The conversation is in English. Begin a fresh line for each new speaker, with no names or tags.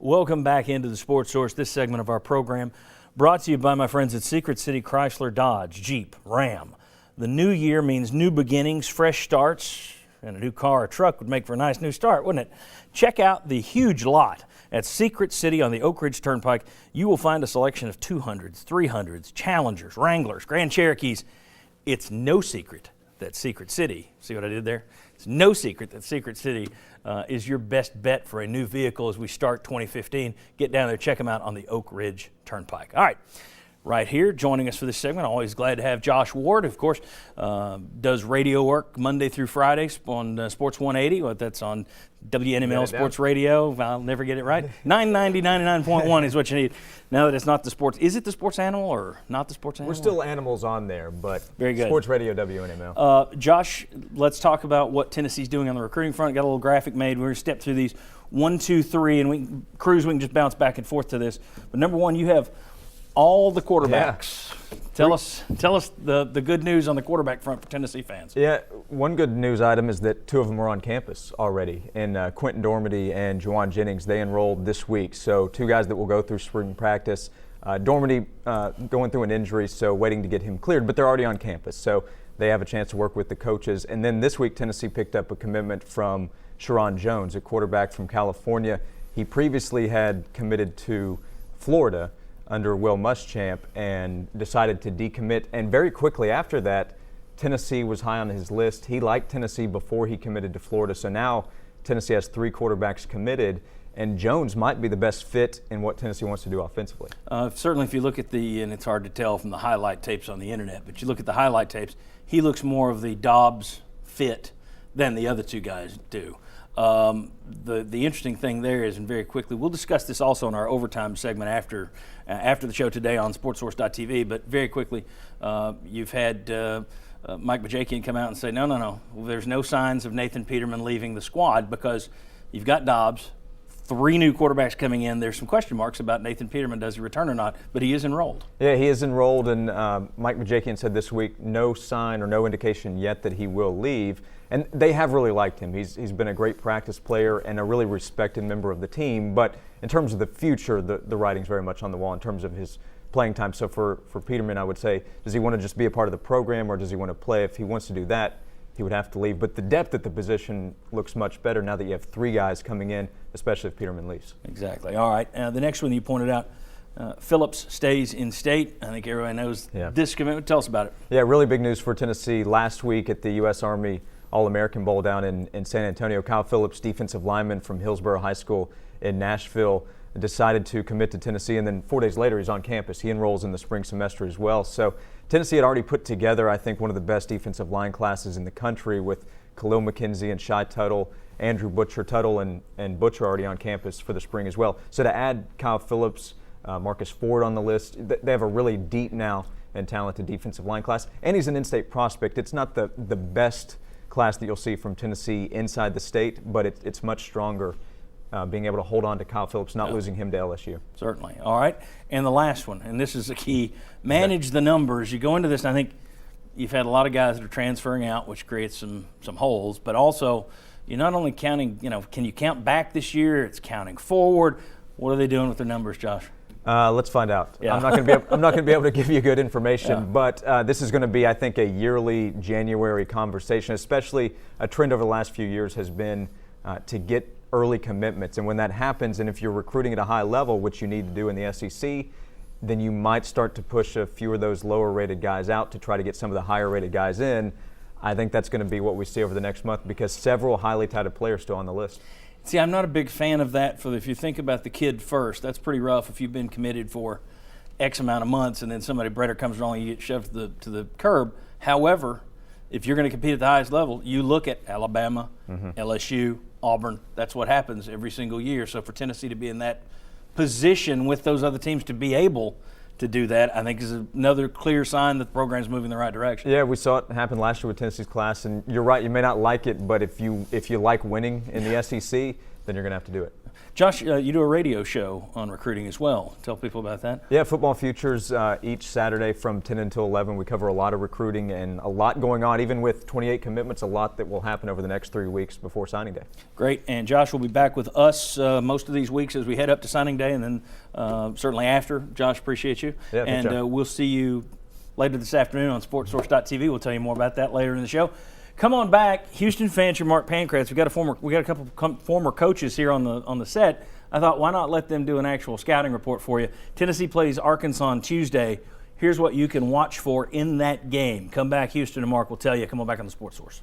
Welcome back into the Sports Source. This segment of our program brought to you by my friends at Secret City Chrysler, Dodge, Jeep, Ram. The new year means new beginnings, fresh starts, and a new car or truck would make for a nice new start, wouldn't it? Check out the huge lot at Secret City on the Oak Ridge Turnpike. You will find a selection of 200s, 300s, Challengers, Wranglers, Grand Cherokees. It's no secret that Secret City, see what I did there? It's no secret that Secret City is your best bet for a new vehicle as we start 2015. Get down there, check them out on the Oak Ridge Turnpike. All right, right here, joining us for this segment, always glad to have Josh Ward, of course, does radio work Monday through Friday on Sports 180. Well, that's on WNML Sports Radio. I'll never get it right. 990, 99.1 is what you need. Now that it's not the sports, is it the sports animal or not the sports animal?
We're still animals on there, but
very good.
Sports Radio WNML.
Josh, let's talk about what Tennessee's doing on the recruiting front. Got a little graphic made. We're going to step through these 1, 2, 3, and we can just bounce back and forth to this. But number one, you have all the quarterbacks. Yeah. Tell us the good news on the quarterback front for Tennessee fans.
Yeah, one good news item is that 2 of them are on campus already. And Quentin Dormady and Juwan Jennings, they enrolled this week. So 2 guys that will go through spring practice. Dormady going through an injury, so waiting to get him cleared, but they're already on campus. So they have a chance to work with the coaches. And then this week, Tennessee picked up a commitment from Sharon Jones, a quarterback from California. He previously had committed to Florida under Will Muschamp and decided to decommit. And very quickly after that, Tennessee was high on his list. He liked Tennessee before he committed to Florida. So now Tennessee has 3 quarterbacks committed, and Jones might be the best fit in what Tennessee wants to do offensively.
Certainly if you look at and it's hard to tell from the highlight tapes on the internet, but you look at the highlight tapes, he looks more of the Dobbs fit than the other 2 guys do. The interesting thing there is, and very quickly, we'll discuss this also in our overtime segment after the show today on SportsSource.tv, but very quickly, you've had Mike Bajakian come out and say, no, there's no signs of Nathan Peterman leaving the squad because you've got Dobbs, 3 new quarterbacks coming in. There's some question marks about Nathan Peterman. Does he return or not? But he is enrolled.
Yeah, he is enrolled, and Mike Bajakian said this week no sign or no indication yet that he will leave. And they have really liked him. He's been a great practice player and a really respected member of the team. But in terms of the future, the writing's very much on the wall in terms of his playing time. So for Peterman, I would say, does he want to just be a part of the program or does he want to play? If he wants to do that, he would have to leave. But the depth at the position looks much better now that you have 3 guys coming in, especially if Peterman leaves.
Exactly. All right. The next one you pointed out, Phillips stays in state. I think everybody knows this commitment. Tell us about it.
Yeah, really big news for Tennessee. Last week at the U.S. Army All-American Bowl down in San Antonio, Kyle Phillips, defensive lineman from Hillsborough High School in Nashville, decided to commit to Tennessee, and then 4 days later he's on campus. He enrolls in the spring semester as well. So Tennessee had already put together, I think, one of the best defensive line classes in the country with Khalil McKenzie and Shai Tuttle, Andrew Butcher, Tuttle and Butcher already on campus for the spring as well. So to add Kyle Phillips, Marcus Ford on the list, they have a really deep now and talented defensive line class, and he's an in-state prospect. It's not the best class that you'll see from Tennessee inside the state, but it's much stronger being able to hold on to Kyle Phillips, not losing him to LSU.
Certainly. All right. And the last one, and this is the key, manage the numbers. You go into this, and I think you've had a lot of guys that are transferring out, which creates some holes, but also you're not only counting, can you count back this year? It's counting forward. What are they doing with their numbers, Josh?
Let's find out.
Yeah.
I'm not going to be able to give you good information, but this is going to be, I think, a yearly January conversation. Especially a trend over the last few years has been to get early commitments, and when that happens, and if you're recruiting at a high level, which you need to do in the SEC, then you might start to push a few of those lower-rated guys out to try to get some of the higher-rated guys in. I think that's going to be what we see over the next month because several highly touted players still on the list.
See, I'm not a big fan of that. If you think about the kid first, that's pretty rough if you've been committed for X amount of months and then somebody better comes along and you get shoved to the curb. However, if you're going to compete at the highest level, you look at Alabama, LSU, Auburn. That's what happens every single year. So for Tennessee to be in that position with those other teams to be able to do that, I think is another clear sign that the program's moving in the right direction.
Yeah, we saw it happen last year with Tennessee's class, and you're right, you may not like it, but if you like winning in the SEC, then you're going to have to do it.
Josh, you do a radio show on recruiting as well. Tell people about that.
Yeah, Football Futures each Saturday from 10 until 11. We cover a lot of recruiting and a lot going on, even with 28 commitments, a lot that will happen over the next 3 weeks before signing day.
Great. And Josh will be back with us most of these weeks as we head up to signing day and then certainly after. Josh, appreciate you.
Yeah,
and we'll see you later this afternoon on SportsSource.tv. We'll tell you more about that later in the show. Come on back, Houston fans. You're Mark Pancratz. We got a couple former coaches here on the set. I thought, why not let them do an actual scouting report for you? Tennessee plays Arkansas on Tuesday. Here's what you can watch for in that game. Come back, Houston and Mark will tell you. Come on back on the Sports Source.